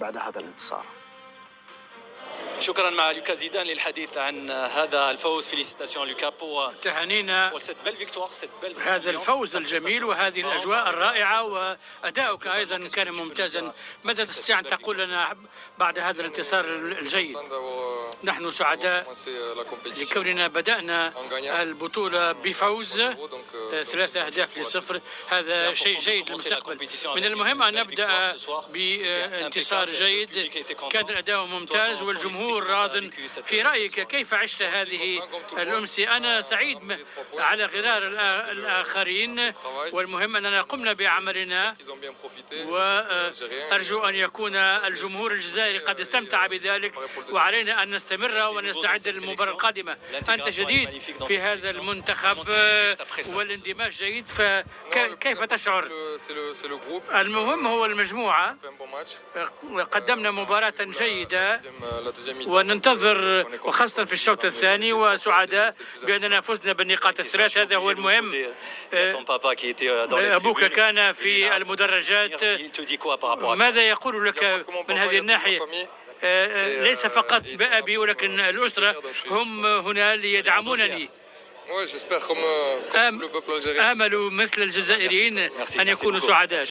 بعد هذا الانتصار. شكرا مع لوكا زيدان للحديث عن هذا الفوز. فيليسيتاسيون لوكا بور تهانينا هذا الفوز الجميل وهذه الأجواء الرائعة، وأداؤك أيضا كان ممتازا. ماذا تستطيع أن تقول لنا بعد هذا الانتصار الجيد؟ نحن سعداء لكوننا بدأنا البطولة بفوز 3-0. هذا شيء جيد للمستقبل. من المهم أن نبدأ بانتصار جيد. كان الأداء ممتاز والجمهور راض. في رأيك كيف عشت هذه الأمسية؟ أنا سعيد على غرار الآخرين، والمهم أننا قمنا بعملنا، وأرجو أن يكون الجمهور الجزائري قد استمتع بذلك، وعلينا أن نستمر ونستعد للمباراة القادمة. أنت جديد في هذا المنتخب والاندماج جيد، فكيف تشعر؟ المهم هو المجموعة. قدمنا مباراة جيدة وننتظر، وخاصة في الشوط الثاني، وسعداء بأننا فزنا بالنقاط الثلاث. هذا هو المهم. أبوك كان في المدرجات، ماذا يقول لك من هذه الناحية؟ ليس فقط بأبي ولكن الأسرة هم هنا ليدعمونني. آمل مثل الجزائريين أن يكونوا سعداء.